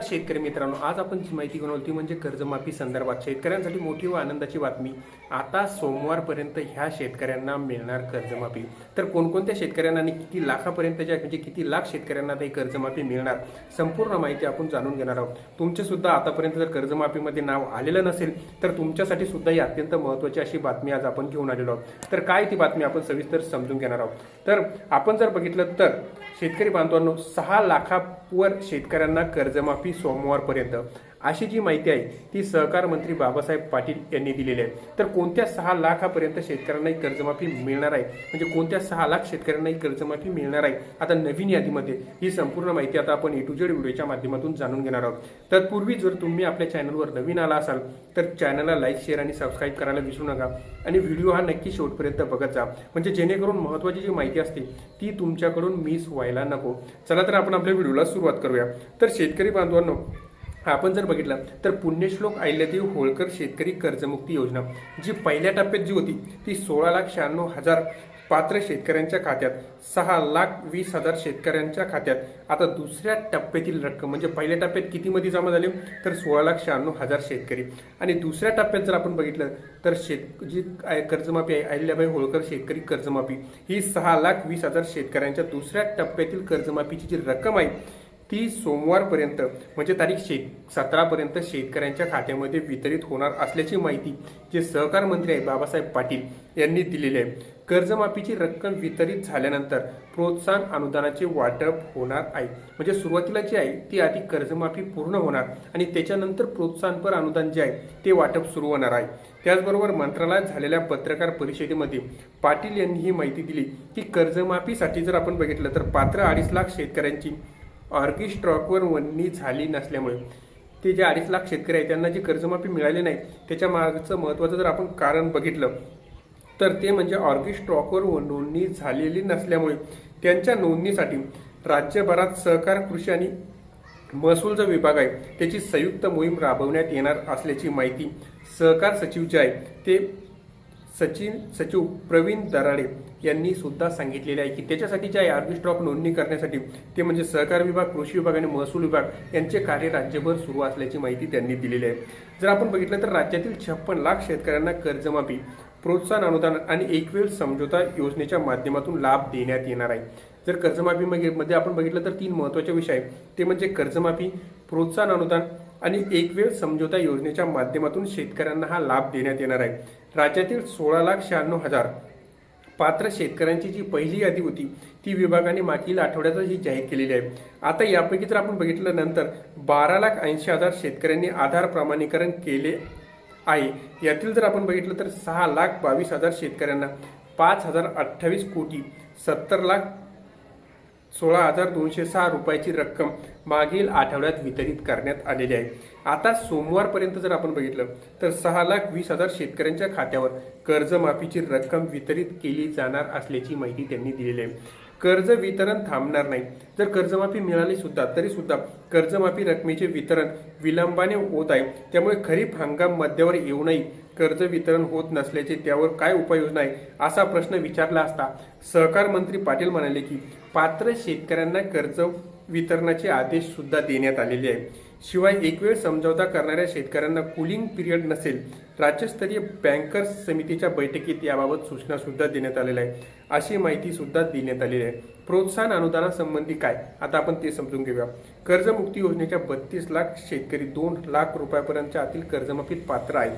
शेतकरी मित्रांनो, आज आपण जी माहिती घेऊन आलो ती म्हणजे कर्जमाफी संदर्भात शेतकऱ्यांसाठी मोठी व आनंदाची बातमी। आता सोमवारपर्यंत ह्या शेतकऱ्यांना मिळणार कर्जमाफी। तर कोणकोणत्या शेतकऱ्यांना आणि किती लाखापर्यंतच्या म्हणजे किती लाख शेतकऱ्यांना ही कर्जमाफी मिळणार, संपूर्ण माहिती आपण जाणून घेणार आहोत। तुमचे सुद्धा आतापर्यंत जर कर्जमाफीमध्ये नाव आलेलं नसेल तर तुमच्यासाठी सुद्धा ही अत्यंत महत्त्वाची अशी बातमी आज आपण घेऊन आलेलो आहोत। तर काय ती बातमी आपण सविस्तर समजून घेणार आहोत। तर आपण जर बघितलं तर शेतकरी बांधवांनो, 6 लाखावर शेतकऱ्यांना कर्जमाफी सोमवारपर्यंत, अशी जी माहिती आहे ती सहकार मंत्री बाबासाहेब पाटील यांनी दिलेली आहे। तर कोणत्या 6 लाखापर्यंत शेतकऱ्यांना ही कर्जमाफी मिळणार आहे, म्हणजे कोणत्या 6 लाख शेतकऱ्यांना ही कर्जमाफी मिळणार आहे आता नवीन यादीमध्ये, ही संपूर्ण माहिती आता आपण A to Z व्हिडिओच्या माध्यमातून जाणून घेणार आहोत। तत्पूर्वी जर तुम्ही आपल्या चॅनलवर नवीन आला असाल तर चॅनलला लाईक, शेअर आणि सबस्क्राईब करायला विसरू नका आणि व्हिडिओ हा नक्की शेवटपर्यंत बघत जा, म्हणजे जेणेकरून महत्त्वाची जी माहिती असते ती तुमच्याकडून मिस व्हायला नको। चला तर आपण आपल्या व्हिडिओला सुरुवात करूया। तर शेतकरी बांधवांनो, आपण जर बघितलं तर पुण्यश्लोक अहिल्यादेवी होळकर शेतकरी कर्जमुक्ती योजना जी पहिल्या टप्प्यात जी होती ती 16,96,000 पात्र शेतकऱ्यांच्या खात्यात, 6,20,000 शेतकऱ्यांच्या खात्यात। आता दुसऱ्या टप्प्यातील रक्कम म्हणजे पहिल्या टप्प्यात किती मध्ये जमा झाली तर 16,96,000 शेतकरी, आणि दुसऱ्या टप्प्यात जर आपण बघितलं तर जी कर्जमाफी आहे अहिल्याबाई होळकर शेतकरी कर्जमाफी ही 6,20,000 शेतकऱ्यांच्या दुसऱ्या टप्प्यातील कर्जमाफीची जी रक्कम आहे ती सोमवारपर्यंत म्हणजे तारीख 17 पर्यंत शेतकऱ्यांच्या खात्यामध्ये वितरित होणार असल्याची माहिती जे सहकार मंत्री आहे बाबासाहेब पाटील यांनी दिलेली आहे। कर्जमाफीची रक्कम वितरित झाल्यानंतर प्रोत्साहन अनुदानाचे वाटप होणार आहे, म्हणजे सुरुवातीला जी आहे ती आधी कर्जमाफी पूर्ण होणार आणि त्याच्यानंतर प्रोत्साहनपर अनुदान जे आहे ते वाटप सुरू होणार आहे। त्याचबरोबर मंत्रालयात झालेल्या पत्रकार परिषदेमध्ये पाटील यांनी ही माहिती दिली की कर्जमाफीसाठी जर आपण बघितलं तर पात्र 2.5 लाख शेतकऱ्यांची ऑर्गी स्टॉकवर नोंदणी झाली नसल्यामुळे, ते जे 2.5 लाख शेतकरी आहेत त्यांना जी कर्जमाफी मिळाली नाही त्याच्या मागचं महत्त्वाचं जर आपण कारण बघितलं तर ते म्हणजे ऑर्गी स्टॉकवर नोंदणी झालेली नसल्यामुळे त्यांच्या नोंदणीसाठी राज्यभरात सहकार, कृषी आणि महसूल जो विभाग आहे त्याची संयुक्त मोहीम राबवण्यात येणार असल्याची माहिती सहकार सचिव जे आहे ते सचिव प्रवीण दराडे यांनी सुद्धा सांगितलेले आहे की त्याच्यासाठी जे आहे ऑर्गी स्टॉक नोंदणी करण्यासाठी ते म्हणजे सहकार विभाग, कृषी विभाग आणि महसूल विभाग यांचे कार्य राज्यभर सुरू असल्याची माहिती त्यांनी दिलेली आहे। जर आपण बघितलं तर राज्यातील 56 लाख शेतकऱ्यांना कर्जमाफी, प्रोत्साहन अनुदान आणि एकवेळ समझोता योजनेच्या माध्यमातून लाभ देण्यात येणार आहे। जर कर्जमाफीमध्ये आपण बघितलं तर 3 महत्त्वाचे विषय आहेत, ते म्हणजे कर्जमाफी, प्रोत्साहन अनुदान आणि एकवेळ समझोता योजनेच्या माध्यमातून शेतकऱ्यांना हा लाभ देण्यात येणार आहे। राज्यातील 16,96,000 पात्र शेतकऱ्यांची जी पहिली यादी होती ती विभागाने मागील आठवड्यातच ही जाहीर केलेली आहे। आता यापैकी जर आपण बघितलं नंतर 12,80,000 शेतकऱ्यांनी आधार प्रमाणीकरण केले आहे। यातील जर आपण बघितलं तर 6,22,000 शेतकऱ्यांना 5,028 कोटी 70,16,206 रुपयाची रक्कम मागील आठवड्यात वितरित करण्यात आलेली आहे। आता सोमवारपर्यंत जर आपण बघितलं तर 6,20,000 शेतकऱ्यांच्या खात्यावर कर्जमाफीची रक्कम वितरित केली जाणार असल्याची माहिती त्यांनी दिलेली आहे। कर्ज वितरण थांबणार नाही। जर कर्जमाफी मिळाली सुद्धा तरी सुद्धा कर्जमाफी रकमेचे वितरण विलंबाने होत आहे, त्यामुळे खरीप हंगाम मध्यावर येऊनही कर्ज वितरण होत नसल्याचे त्यावर काय उपाययोजना आहे असा प्रश्न विचारला असता सहकार मंत्री पाटील म्हणाले की पात्र शेतकऱ्यांना कर्ज वितरणाचे आदेश सुद्धा देण्यात आलेले आहे। शिवाय एकवेळ समझोता करणाऱ्या शेतकऱ्यांना कूलिंग पिरियड नसेल। राज्यस्तरीय बँकर्स समितीच्या बैठकीत याबाबत सूचना सुद्धा देण्यात आलेल्या आहे, अशी माहिती सुद्धा देण्यात आलेली आहे। प्रोत्साहन अनुदानासंबंधी काय, आता आपण ते समजून घेऊया। कर्जमुक्ती योजनेच्या 32 लाख शेतकरी 2 लाख रुपयापर्यंतच्या आतील कर्जमाफीत पात्र आहेत।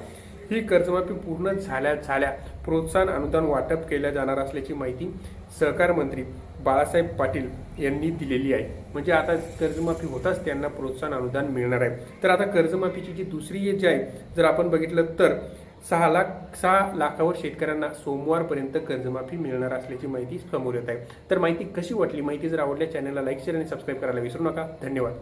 ही कर्जमाफी पूर्ण झाल्या प्रोत्साहन अनुदान वाटप केल्या जाणार असल्याची माहिती सहकार मंत्री बाळासाहेब पाटील यांनी दिलेली आहे। म्हणजे आता कर्जमाफी होताच त्यांना प्रोत्साहन अनुदान मिळणार आहे। तर आता कर्जमाफीची जी दुसरी जी आहे जर आपण बघितलं तर 6 लाखावर शेतकऱ्यांना सोमवारपर्यंत कर्जमाफी मिळणार असल्याची माहिती समोर येत आहे। तर माहिती कशी वाटली, माहिती जर आवडल्या चॅनलला लाईक, शेअर आणि सबस्क्राईब करायला विसरू नका। धन्यवाद।